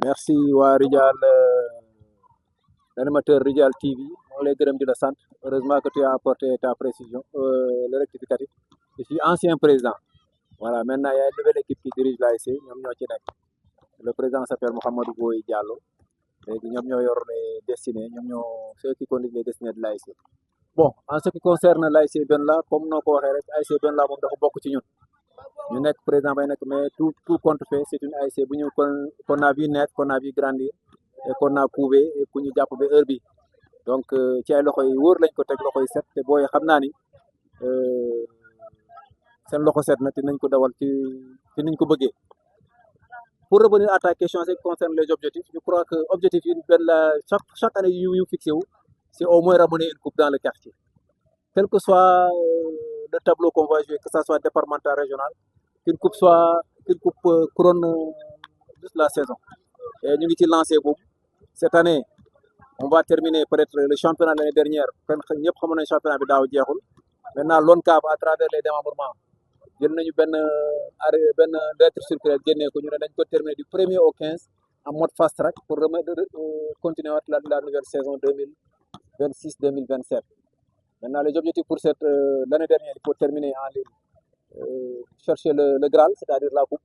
merci waa Rijal l'animateur Rijal TV moo lay gërëm di la sant heureusement que tu as apporté ta précision le rectificatif. Je suis ancien président. Voilà, maintenant il y a une nouvelle équipe qui dirige l'ASC ñoom ñoo ci nekk. Le président s'appelle Mouhamadou Boye Diallo léegi ñoom ñoo yor les destinées ñoom ñoo ceux qui conduisent les destinées de l'ASC. Bon, en ce qui concerne l'ASC Benla comme noo ko waxee rek ASC Benla moom dafa bokk ci ñun. ñu nekk président bay nekk mais tout compte fait c'est une ASC bu ñu qu'on a vu naître qu'on a vu grandir et qu'on a couvé et ku ñu jàpp ba heure bi donc ci ay loxo yi wóor lañ ko teg loxo yi set te booy xam naa ni seen loxo set na te nañ ko dawal ci niñ ko bëggee. Pour revenir à ta question en ce qui concerne les objectifs, je crois que objectif yi benn la chaque année yu fixé wu c'est au moins ramener une coupe dans le quartier quel que soit le tableau qu'on va jouer que ça soit départemental régional qu'une coupe couronne juste la saison et ñu ngi ci lancé boobu cette année on va terminer peut-être le championnat de l'année dernière kon ñëpp xamoon nañ championnat bi daaw jeexul maintenant l'ONCAV à travers les démembrements jël nañu benn lettre circulaire génnee ko ñu ne dañ ko terminer du 1er au 15 en mode fast track pour continuer waat la nouvelle saison 2026-2027. Maintenant les objectifs pour cette l'année dernière il faut terminer en ligne chercher le Graal c'est-à-dire la coupe.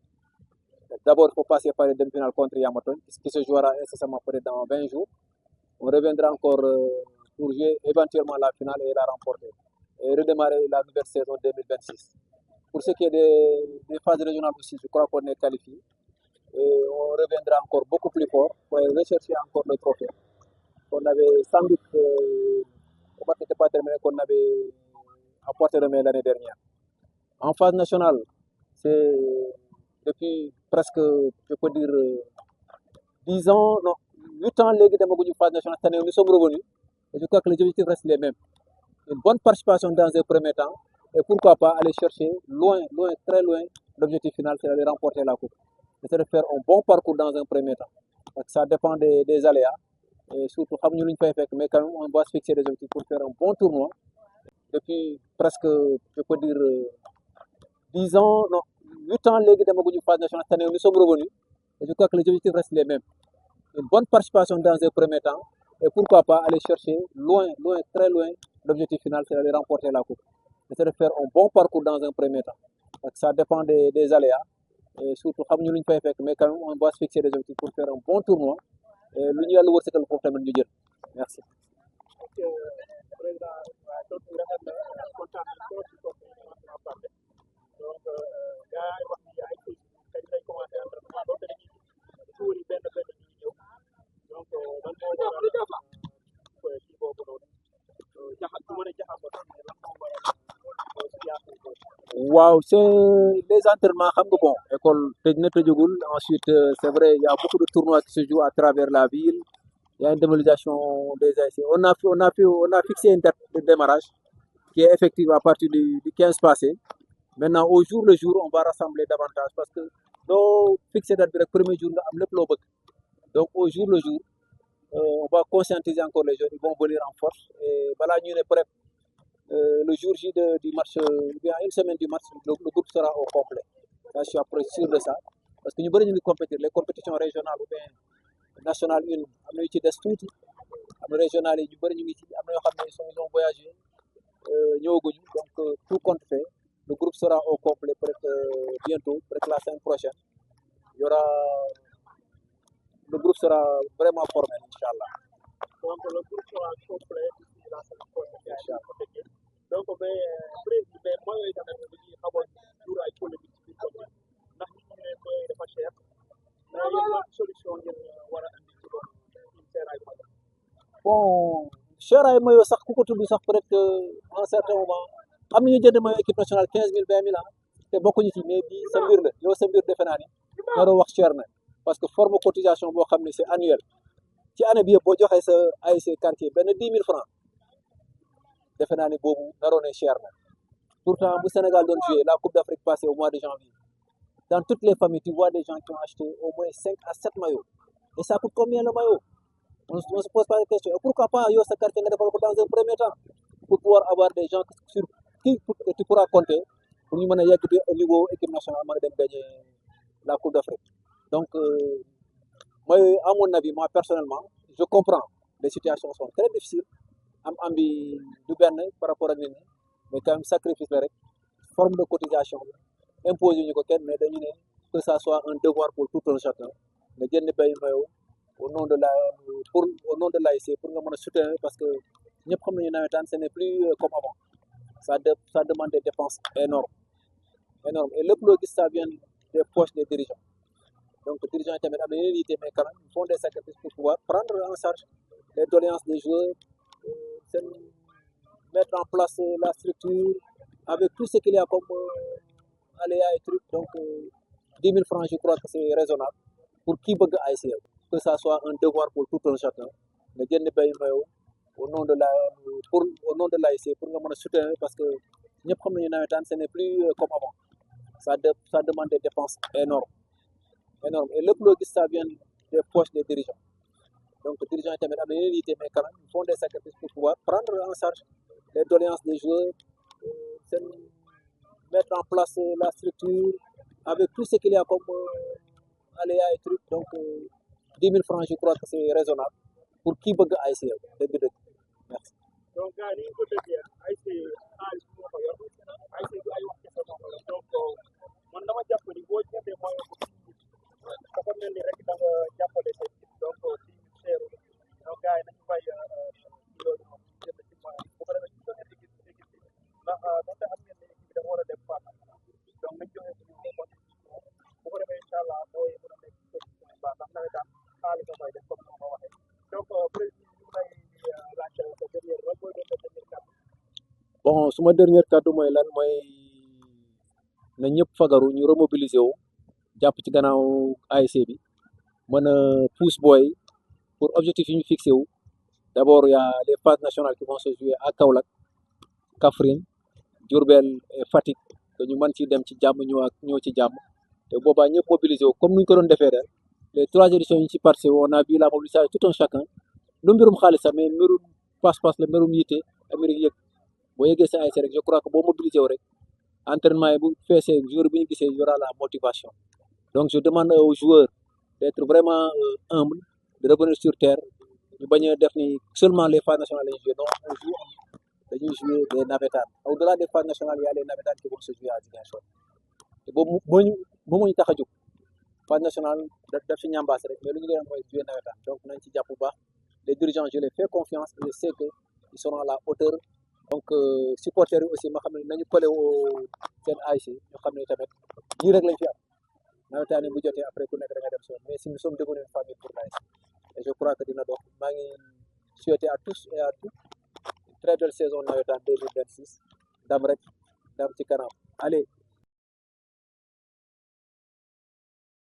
D'abord il faut passer par les demi-finales contre Yamaton qui se jouera incessamment peut-être dans 20 jours. On reviendra encore pour jouer éventuellement la finale et la remporter et redémarrer la nouvelle saison 2026. Pour ce qui est des phases régionales aussi, je crois qu'on est qualifié et on reviendra encore beaucoup plus fort pour rechercher encore le trophée qu'on avait sans doute on n'était pas terminé qu'on avait apporté remis l'année dernière. En phase nationale, c'est depuis presque, je peux dire, 10 ans, non, 8 ans, les demaguñu phase nationale, cette année, nous sommes revenus. Et je crois que les objectifs restent les mêmes. Une bonne participation dans un premier temps, et pourquoi pas aller chercher loin, très loin, l'objectif final, c'est de remporter la coupe. C'est de faire un bon parcours dans un premier temps. Parce que ça dépend des aléas, et surtout, mais quand même, on doit se fixer des objectifs pour faire un bon tournoi. Depuis presque, je peux dire, 10 ans, non, 8 ans, les demaguñu phase nationale, cette année, nous sommes revenus. Et je crois que les objectifs restent les mêmes. Une bonne participation dans un premier temps, et pourquoi pas aller chercher loin, très loin, l'objectif final, c'est de remporter la coupe. C'est de faire un bon parcours dans un premier temps. Parce que ça dépend des aléas, et surtout, mais quand même, on doit se fixer des objectifs pour faire un bon tournoi. Et l'Union Lourdes, c'est que le problème de Dieu. Merci. Waaw c'est les entraînements xam nga bon école tëj na tëjagul ensuite c'est vrai il y a beaucoup de tournois qui se jouent à travers la ville il y a une démobilisation des ASC on a fixé une date de démarrage qui est effective à partir du 15 passé maintenant au jour le jour on va rassembler davantage parce que doo fixé date bi rek premier jour nga am lépp loo bëgg donc au jour le jour on va conscientiser encore les jeunes ils vont venir en force et balaa ñu ne peut-être le jour J du match, bien une semaine du match, le groupe sera au complet. Là, je suis après sûr de ça. Parce que nous voulons compétir, les compétitions régionales ou bien nationales, une, am ci des tuuti, am régionales yi ñu bëri ñu ngi ci am na yoo xam ne ils ont voyagé ñëwaguñu donc tout compte fait le groupe sera au complet peut-être bientôt peut-être la semaine prochaine il y aura le groupe sera vraiment formé inchallah. Donc le groupe sera complet la semaine prochaine inchallah. Donc mais mooy tamit dañuy xaw a jur ay polémique ci biir commune ndax ñu ne mooy dafa cher mais yéen solution ngeen war a andi ci loolu ci seeraay mayo bon seeraay mayo sax ku ko tudd sax peut-être en certain moment am nañu jënd mayo équipe nationale 15 000 20 000 ans te bokkuñu ci mais bii sa mbir la yow sa mbir defe naa ni naroo wax cher na parce que forme cotisation boo xam ne c'est annuel ci année bi yëpp boo joxee sa ASC quartier benn 10 000 francs defe naa ni boobu naroon ne cher na pourtant bu Sénégal doon jouer la Coupe d'Afrique passée au mois de janvier dans toutes les familles tu vois des gens qui ont acheté au moins 5 à 7 maillots et ça coûte combien le maillot on se pose pas de question et pourquoi pas yow sa quartier nga defal ko dans un premier temps pour pouvoir avoir des gens sur qui tu pourras compter pour ñu mën a yegg au niveau équipe nationale mën a dem gagner la Coupe d'Afrique donc moi à mon avis moi personnellement je comprends les situations sont très difficiles am bi du benn par rapport ak nit ñi mais quand même sacrifice la rek forme de cotisation la imposé ñu ko kenn mais dañu ne que ça soit un devoir pour tout un chacun nga jënd bay mayo au nom de la pour au nom de l'ASC pour nga mën a soutenir parce que ñëpp xam nañu nawetaan ce n'est plus comme avant ça demande des dépenses énormes et lépp loo gis ça vient des poches des dirigeants donc dirigeants yi tamit am na yeneen yitte mais quand même ils font des sacrifices pour pouvoir prendre en charge les doléances des joueurs seen mettre en place la structure avec tout ce qu'il y a comme aléas et trucs donc 10 000 francs je crois que c'est raisonnable pour qui bëgg ASC que ça soit un devoir pour tout un chacun nga jënd bay mayo au nom de la pour au nom de l'ASC pour nga mën a soutenir parce que ñëpp xam nañu nawetaan ce n'est plus comme avant ça demande des dépenses énormes et lépp loo gis ça vient des poches des dirigeants donc dirigeants yi tamit am na yeneen yitte mais quand même ils font des sacrifices pour pouvoir prendre en charge les doléances des joueurs seen mettre en place la structure avec tout ce qu'il y a comme aléas et trucs donc 10 000 francs je crois que c'est raisonnable pour qui bëgg ASC dëgg-dëgg merci. donc gars yi ni ñu ko déggee ASC xaalis moo ko yor ASC bi ay wax kese moo ko yor donc man dama jàpp ni boo jëndee mooy dafa mel ni rek da nga jàppale seen donc si cher donc gars yi nañu bàyyi loolu moom jënd ci mooy bu ko defee ci joxe di gis ndax donte xam ngeen ne équipe bi dafa war a dem Fatick donc nañ joxe suñu contribution bu ko defee incha allah mooy mën a nekk solution bu baax ndax nawetaan xaalis da koy def comme ni ma ko waxee donc président ñu lay laajte sa dernier rek booy doon sa dernier kàddu. bon suma dernier kàddu mooy lan mooy na ñëpp fagaru ñu remobiliser wu jàpp ci gannaaw ASC bi mën a pousse booy pour objectif yi ñu fixé wu d'abord y a les phases nationales qui vont se jouer à Kaolack Kaffrine Diourbel et Fatick que ñu mën ci dem ci jàmm ñëw ci jàmm te boobaa ñëpp mobiliser wu comme ni ñu ko doon defee ren les 3 éditions yi ñu ci participé on a vu la mobilisation tout un chacun lu mbirum xaalis sax mais mbirum pas-pas la mbirum yitte Amérique yëg boo yeggee sa ASC rek je crois que boo mobiliser wu rek entraînement yi bu feesee jour bi ñu gisee y aura la motivation donc je demande aux joueurs d'être vraiment humbles de revenir sur terre ñu bañ a def ni seulement les phases nationales lañuy jouer non on joue dañuy jouer des navétanes au-delà des phases nationales y a les navétanes qui vont se jouer à Ziguinchor te boobu moo ñu tax a jóg phase nationale daf ci ñambaas rek mais lu ñu leen mooy jouer navétane donc nañ ci jàpp bu baax les dirigeants je les fais confiance et je sais que ils seront à la hauteur donc supporters yi aussi ma xam ne nañu collé seen ASC ñu xam ne tamit lii rek lañ fi am nawetaan yi bu jotee après ku nekk da nga dem si mais si nous sommes devenus une famille pour l'ASC et je crois que dina dox maa ngi souhaiter à tous et à toutes une très belle saison nawetaan 2026 ndam rek ndam ci kanam allez